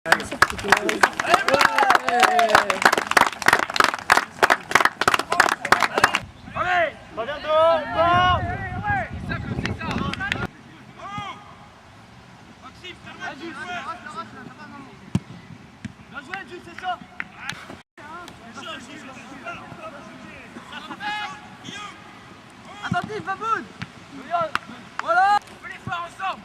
Attentif, Baboun! Voilà! On fait l'effort ensemble!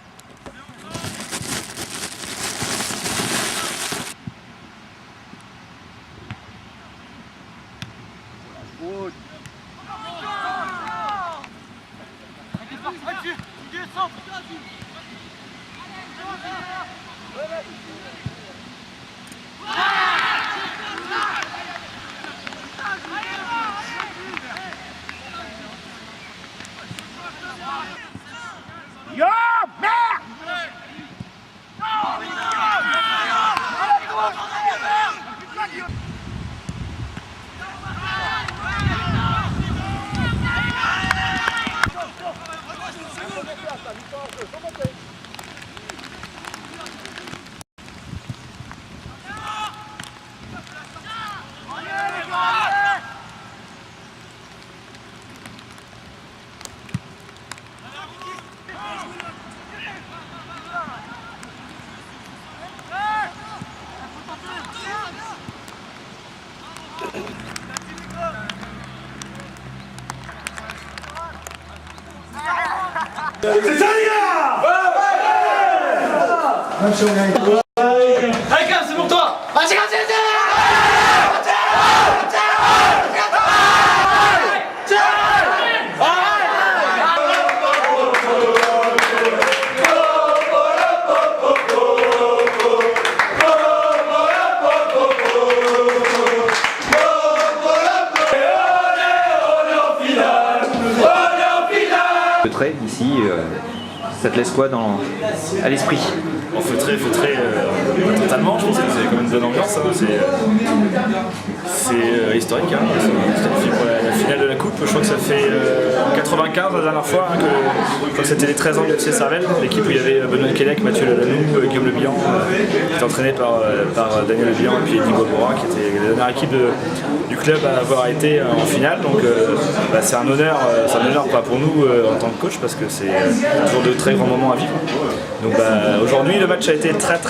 Yo, merde! C'est ça les gars! Allez, Cam, c'est pour toi! Vas-y, Le trait ici, ça te laisse quoi à l'esprit? On fait très totalement, je pense que c'est quand même une bonne ambiance, hein. C'est historique, hein. Pour la finale de la coupe, je crois que ça fait en 95 la dernière fois, hein, je crois que c'était les 13 ans du FC Sarvel, l'équipe où il y avait Benoît Kelec, Mathieu Lelanou, Guillaume Le Bihan, qui était entraîné par Daniel Le Bihan et puis Eddie Bobora, qui était la dernière équipe du club à avoir été en finale. Donc c'est un honneur pas pour nous en tant que coach, parce que c'est toujours de très grands moments à vivre. Donc aujourd'hui le match a été très bien.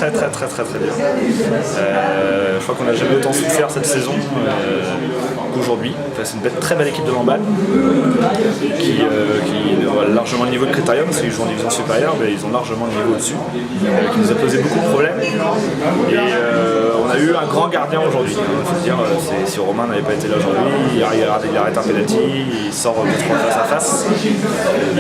Je crois qu'on n'a jamais autant souffert cette saison qu'aujourd'hui. Enfin, c'est une très belle équipe de handball qui a largement le niveau de Critérium, parce qu'ils jouent en division supérieure, mais ils ont largement le niveau au-dessus, qui nous a posé beaucoup de problèmes. Et on a eu un grand gardien aujourd'hui. Il faut dire, si Romain n'avait pas été là aujourd'hui, il arrête un penalty, il sort 2-3 face à face.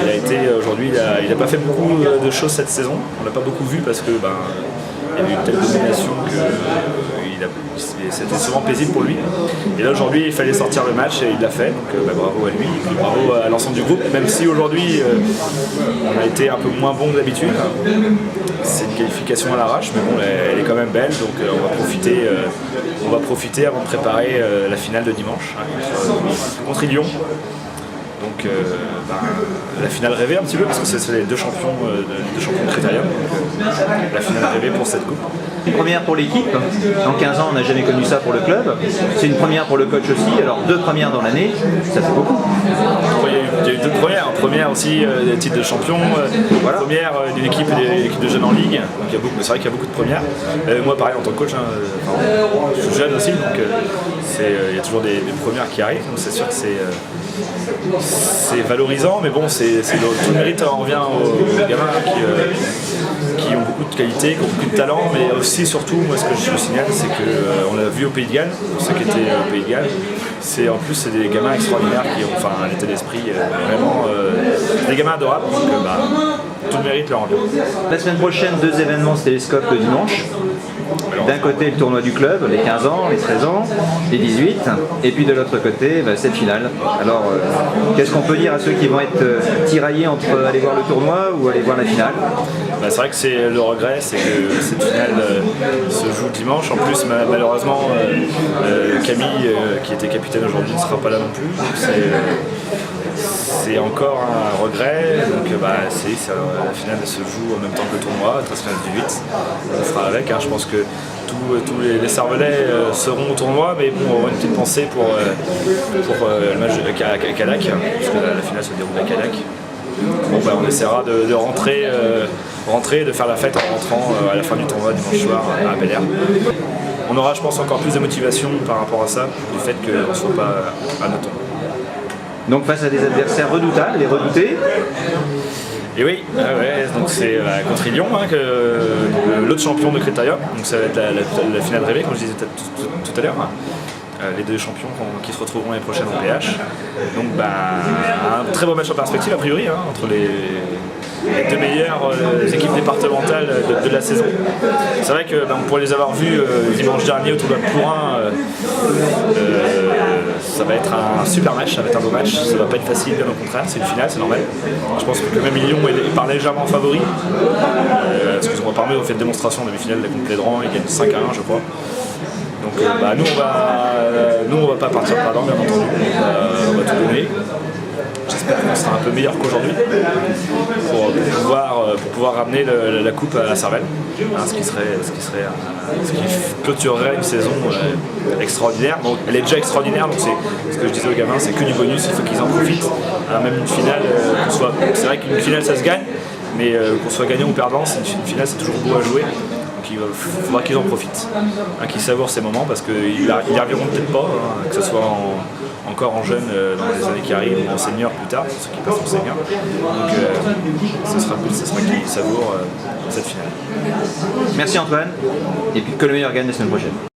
Il a été aujourd'hui, il n'a pas fait beaucoup de choses cette saison. On l'a pas beaucoup vu parce que il y a eu une telle domination que c'était souvent paisible pour lui. Et là aujourd'hui il fallait sortir le match et il l'a fait, donc bravo à lui, et bravo à l'ensemble du groupe, même si aujourd'hui on a été un peu moins bon que d'habitude. C'est une qualification à l'arrache, mais bon, elle est quand même belle, donc on va profiter avant de préparer la finale de dimanche, hein, contre Lyon. Donc la finale rêvée un petit peu, parce que c'est les deux champions de Critérium. La finale rêvée pour cette coupe. Une première pour l'équipe, en 15 ans on n'a jamais connu ça pour le club, c'est une première pour le coach aussi, alors 2 premières dans l'année, ça fait beaucoup. Il y a eu 2 premières, première aussi des titres de champion, voilà. Première d'une équipe de jeunes en ligue, donc c'est vrai qu'il y a beaucoup de premières. Moi pareil en tant que coach, je suis jeune aussi, donc il y a toujours des premières qui arrivent, donc c'est sûr que c'est valorisant, mais bon, tout le mérite en revient aux gamins qui ont beaucoup de qualité, qui ont beaucoup de talent, mais aussi surtout, moi ce que je signale, c'est qu'on l'a vu au Pays de Galles, pour ceux qui étaient au Pays de Galles, en plus c'est des gamins extraordinaires qui ont un état d'esprit vraiment des gamins adorables, donc tout le mérite leur revient. La semaine prochaine, 2 événements Télescope le dimanche. D'un côté le tournoi du club, les 15 ans, les 13 ans, les 18, et puis de l'autre côté cette finale. Alors qu'est-ce qu'on peut dire à ceux qui vont être tiraillés entre aller voir le tournoi ou aller voir la finale? C'est vrai que le regret, c'est que cette finale se joue dimanche. En plus, malheureusement, Camille, qui était capitaine aujourd'hui, ne sera pas là non plus. c'est encore un regret. Donc la finale se joue en même temps que le tournoi, 13-15-18. On fera avec. Je pense que tous les Cervelais seront au tournoi, mais bon, on aura une petite pensée pour le match à Cadac, parce que la finale se déroule à Cadac. Bon, on essaiera de rentrer, de faire la fête en rentrant à la fin du tournoi dimanche soir à Bel Air. On aura, je pense, encore plus de motivation par rapport à ça, du fait qu'on ne soit pas à notre tournoi. Donc face à des adversaires redoutables, les redoutés. Et oui, donc c'est contre Lyon, l'autre champion de Critérium. Donc ça va être la finale rêvée, comme je disais tout à l'heure. Les deux champions qui se retrouveront l'année prochaine en PH. Donc un très beau match en perspective a priori entre les deux meilleures équipes départementales de la saison. C'est vrai que pour les avoir vus dimanche dernier au tournoi de Plourin, ça va être un super match, ça va être un beau match, ça va pas être facile, bien au contraire, c'est une finale, c'est normal. Je pense que même Lyon est par légèrement favori. Parce qu'ils ont parmi au fait de démonstration de demi-finale contre Plédran, ils gagnent 5-1 je crois. Donc nous on va pas partir perdant, bien entendu, on va tout donner. J'espère qu'on sera un peu meilleur qu'aujourd'hui pour pouvoir ramener la coupe à la Cervelle, ce qui clôturerait une saison extraordinaire. Bon, elle est déjà extraordinaire, donc c'est ce que je disais aux gamins, c'est que du bonus, il faut qu'ils en profitent. Même une finale, c'est vrai qu'une finale ça se gagne, mais qu'on soit gagnant ou perdant, une finale c'est toujours beau à jouer. Il faudra qu'ils en profitent, qu'ils savourent ces moments parce qu'ils n'y arriveront peut-être pas, que ce soit encore en jeune dans les années qui arrivent ou en senior plus tard, ceux qui passent en senior. Donc ce sera qu'ils savourent cette finale. Merci Antoine, et puis que le meilleur gagne la semaine prochaine.